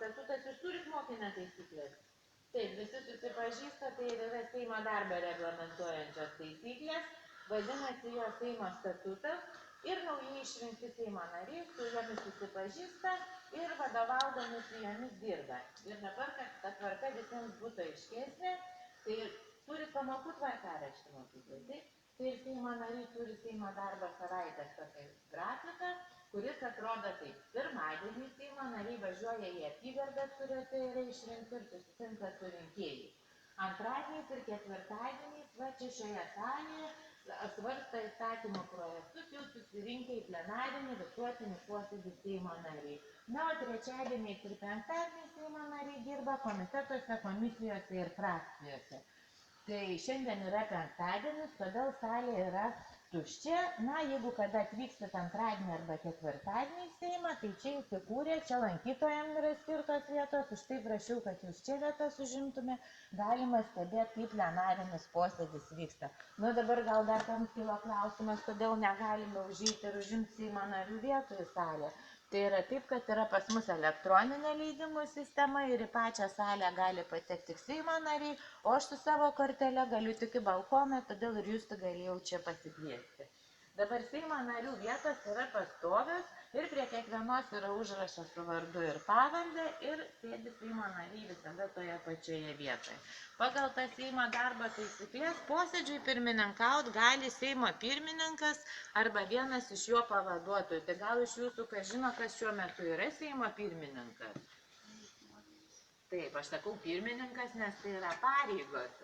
statutas, jūs turit mokinę taisyklės? Taip, visi susipažįsta, tai yra Seimo darbą reglamentuojančios taisyklės, vadinasi jo Seimo statutas ir naujai išrinkti Seimo nariai su jomis susipažįsta ir vadovaudamasi jomis dirba. Ir dabar, kad ta tvarka visiems būtų aiškesnė, tai turit pamokų tvarkaraštį mokyklai, taip? Tai ir Seimo nariai turi Seimo darbo savaitės tokį grafiką, kuris atrodo taip. Pirmadienį Seimo nariai važiuoja į apygardas, kuriuose yra išrinkti ir susitinka su rinkėjais. Antradieniais ir ketvirtadieniais, va čia šioje salėje, svarsto įstatymų projektus, jau susirinkę į plenarinį visuotinį posėdį Seimo nariai. Na, o trečiadieniais ir penktadieniais Seimo nariai dirba komitetuose, komisijose ir frakcijose. Tai šiandien yra penktadienis, todėl salė yra tuščia. Na, jeigu kada atvyksit antradienį arba ketvirtadienį į Seimą, tai čia įsikūrė, čia lankytojams yra skirtos vietos, už tai prašiau, kad jūs čia vietas užimtume, galima stebėti, kaip plenarinis posėdis vyksta. Nu, dabar gal dar tam kilo klausimas, kodėl negalime užeiti ir užimti Seimo narių vietų į salę. Tai yra taip, kad yra pas mus elektroninė leidimų sistema ir į pačią salę gali patekti tik Seimo nariai, o aš su savo kortele galiu tik į balkoną, todėl ir jūs galėjau čia pasikviesti. Dabar Seimo narių vietos yra pastovios ir prie kiekvienos yra užrašas su vardu ir pavarde ir sėdi Seimo nariai visada toje pačioje vietoje. Pagal tą Seimo darbo taisyklės posėdžiui pirmininkaut gali Seimo pirmininkas arba vienas iš jo pavaduotojų. Tai gal iš jūsų kas žino, kas šiuo metu yra Seimo pirmininkas? Taip, aš sakau pirmininkas, nes tai yra pareigos.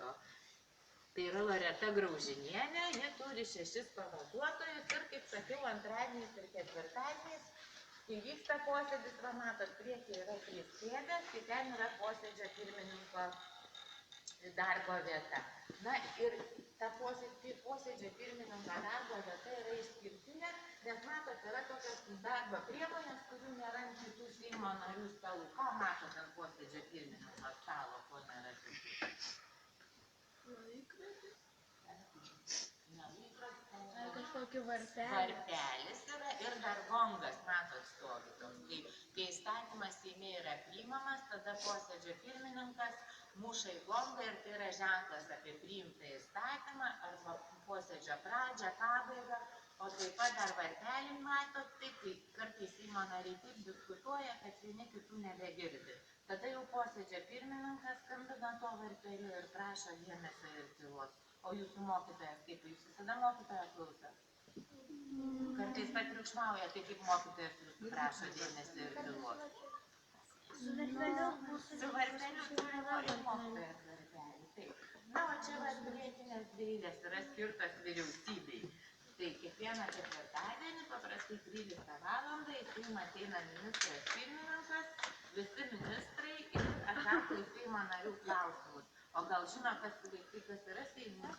Tai yra Loreta Graužinienė, ji turi 6 pavaduotojus ir, kaip sakiau, antradieniais ir ketvirtadieniais, kai vyksta posėdis, va matot, priekį yra 3 kėdės, tai ten yra posėdžio pirmininko darbo vieta. Na ir ta posėdžio pirmininko darbo vieta yra išskirtinė, nes matot, yra tokios darbo priemonės, kurių nėra ant kitų Seimo narių stalų. Ką matot ant posėdžio pirmininko stalo, ko nėra kitų? Kažkokį varpelį. Varpelis yra ir dar gongas, matot, stovi. Kai įstatymas Seime yra priimamas, tada posėdžio pirmininkas muša į gongą ir tai yra ženklas apie priimtą įstatymą arba posėdžio pradžią, pabaigą, o taip pat dar varpelį matot, taip, kai kartais Seimo nariai taip diskutuoja, kad vieni kitų nebegirdi. Tada jau posėdžio pirmininkas skambina to varpeliu ir prašo dėmesio ir tylos. O jūsų mokytojas, kaip jūs visada mokytojo klausot? Kartais patriukšmauja, tai kaip mokytojas jūsų prašo dėmesio ir tylos. Su varpeliu. Su varpeliu turi mokytojas varpelį. Taip. Na, o čia priekinės eilės yra skirtos vyriausybei. Tai kiekvieną ketvirtadienį, paprastai 13 valandą, į Seimą ateina ministras pirmininkas, visi ministrai ir atsako į Seimo narių klausimus. O gal žino, kas yra Seimo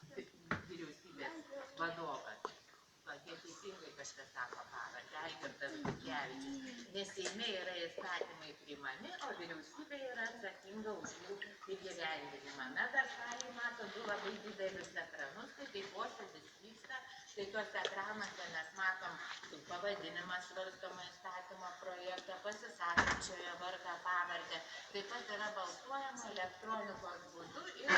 vyriausybės vadovas? Jie teisingai kažkas sako pavardę, Algirdas Butkevičius. Nes Seime yra įstatymai priimami, o vyriausybė yra atsakinga už jų įgyvendinimą. Na, dar salėje mato 2 labai didelius ekranus, tai posėdis vyksta, tai tuose ekranuose mes matom pavadinimą svarstomą įstatymo projektą, pasisakančiojo vardą, pavardę. Taip pat yra balsuojama elektronikos būdu ir